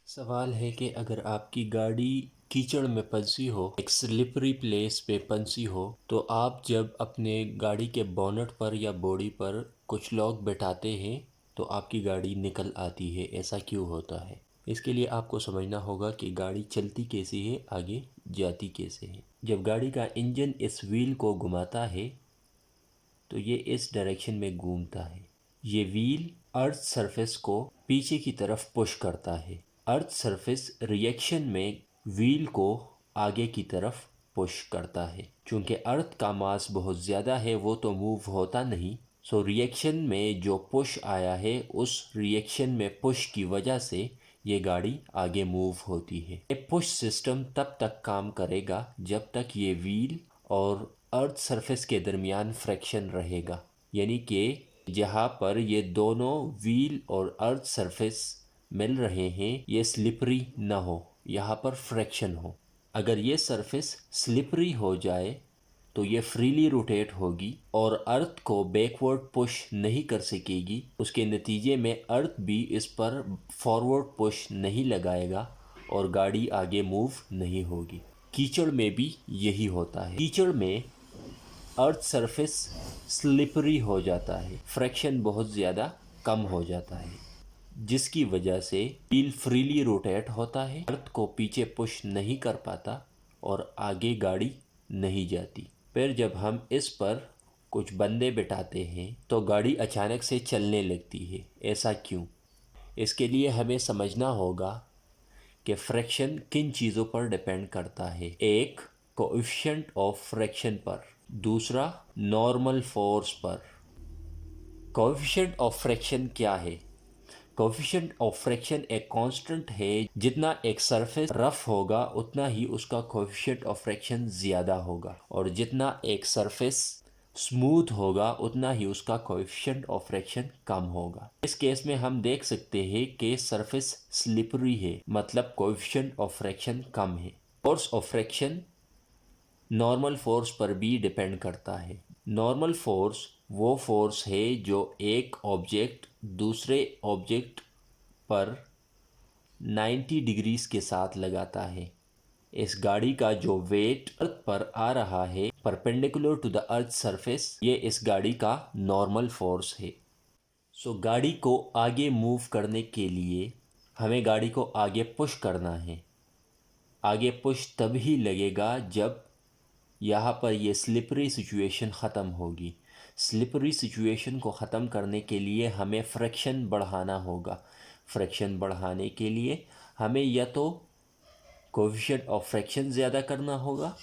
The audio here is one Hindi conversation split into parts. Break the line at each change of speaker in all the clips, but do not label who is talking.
सवाल है कि अगर आपकी गाड़ी कीचड़ में फंसी हो, एक स्लिपरी प्लेस पे फंसी हो, तो आप जब अपने गाड़ी के बोनट पर या बॉडी पर कुछ लॉक बैठाते हैं तो आपकी गाड़ी निकल आती है। ऐसा क्यों होता है? इसके लिए आपको समझना होगा कि गाड़ी चलती कैसी है, आगे जाती कैसे है। जब गाड़ी का इंजन इस व्हील को घुमाता है तो ये इस डायरेक्शन में घूमता है। ये व्हील अर्थ सरफेस को पीछे की तरफ पुश करता है। अर्थ सरफेस रिएक्शन में व्हील को आगे की तरफ पुश करता है। चूंकि अर्थ का मास बहुत ज़्यादा है, वो तो मूव होता नहीं। सो रिएक्शन में जो पुश आया है, उस रिएक्शन में पुश की वजह से ये गाड़ी आगे मूव होती है। ये पुश सिस्टम तब तक काम करेगा जब तक ये व्हील और अर्थ सरफेस के दरमियान फ्रैक्शन रहेगा, यानी कि जहाँ पर ये दोनों व्हील और अर्थ सरफेस मिल रहे हैं ये स्लिपरी ना हो, यहाँ पर फ्रैक्शन हो। अगर ये सरफेस स्लिपरी हो जाए तो ये फ्रीली रोटेट होगी और अर्थ को बैकवर्ड पुश नहीं कर सकेगी। उसके नतीजे में अर्थ भी इस पर फॉरवर्ड पुश नहीं लगाएगा और गाड़ी आगे मूव नहीं होगी। कीचड़ में भी यही होता है। कीचड़ में अर्थ सरफेस स्लिपरी हो जाता है, फ्रैक्शन बहुत ज़्यादा कम हो जाता है, जिसकी वजह से व्हील फ्रीली रोटेट होता है, अर्थ को पीछे पुश नहीं कर पाता और आगे गाड़ी नहीं जाती। फिर जब हम इस पर कुछ बंदे बिठाते हैं तो गाड़ी अचानक से चलने लगती है। ऐसा क्यों? इसके लिए हमें समझना होगा कि फ्रैक्शन किन चीज़ों पर डिपेंड करता है। एक, कोएफिशिएंट ऑफ फ्रैक्शन पर, दूसरा नॉर्मल फोर्स पर। कोएफिशिएंट ऑफ फ्रैक्शन क्या है? कोएफिशिएंट ऑफ फ्रैक्शन एक कांस्टेंट है। जितना एक सरफेस रफ होगा उतना ही उसका कोएफिशिएंट ऑफ फ्रैक्शन ज़्यादा होगा, और जितना एक सरफेस स्मूथ होगा उतना ही उसका कोएफिशिएंट ऑफ फ्रैक्शन कम होगा। इस केस में हम देख सकते हैं कि सरफेस स्लिपरी है, मतलब कोएफिशिएंट ऑफ फ्रैक्शन कम है। Force of fraction normal force पर भी डिपेंड करता है। नॉर्मल फोर्स वो फोर्स है जो एक ऑब्जेक्ट दूसरे ऑब्जेक्ट पर 90 डिग्रीज के साथ लगाता है। इस गाड़ी का जो वेट अर्थ पर आ रहा है perpendicular to the earth surface, ये इस गाड़ी का नॉर्मल फोर्स है। सो गाड़ी को आगे मूव करने के लिए हमें गाड़ी को आगे पुश करना है। आगे पुश तभी लगेगा जब यहाँ पर ये स्लिपरी सिचुएशन ख़त्म होगी। स्लिपरी सिचुएशन को ख़त्म करने के लिए हमें फ्रैक्शन बढ़ाना होगा। फ्रैक्शन बढ़ाने के लिए हमें या तो कोएफिशिएंट ऑफ फ्रैक्शन ज़्यादा करना होगा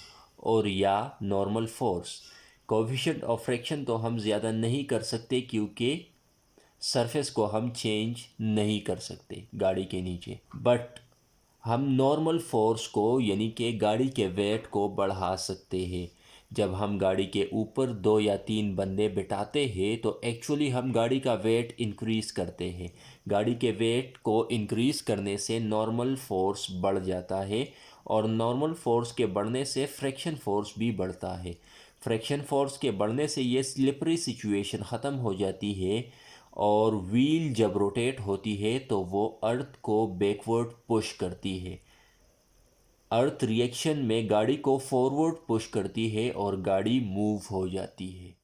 और या normal force. Coefficient of fraction तो हम ज़्यादा नहीं कर सकते क्योंकि सरफेस को हम चेंज नहीं कर सकते गाड़ी के नीचे, बट हम नॉर्मल फोर्स को यानी कि गाड़ी के वेट को बढ़ा सकते हैं। जब हम गाड़ी के ऊपर 2 या 3 बंदे बिठाते हैं तो एक्चुअली हम गाड़ी का वेट इंक्रीज़ करते हैं। गाड़ी के वेट को इंक्रीज़ करने से नॉर्मल फोर्स बढ़ जाता है और नॉर्मल फोर्स के बढ़ने से फ्रैक्शन फोर्स भी बढ़ता है। फ्रैक्शन फोर्स के बढ़ने से ये स्लिपरी सिचुएशन ख़त्म हो जाती है और व्हील जब रोटेट होती है तो वो अर्थ को बैकवर्ड पुश करती है। अर्थ रिएक्शन में गाड़ी को फॉरवर्ड पुश करती है और गाड़ी मूव हो जाती है।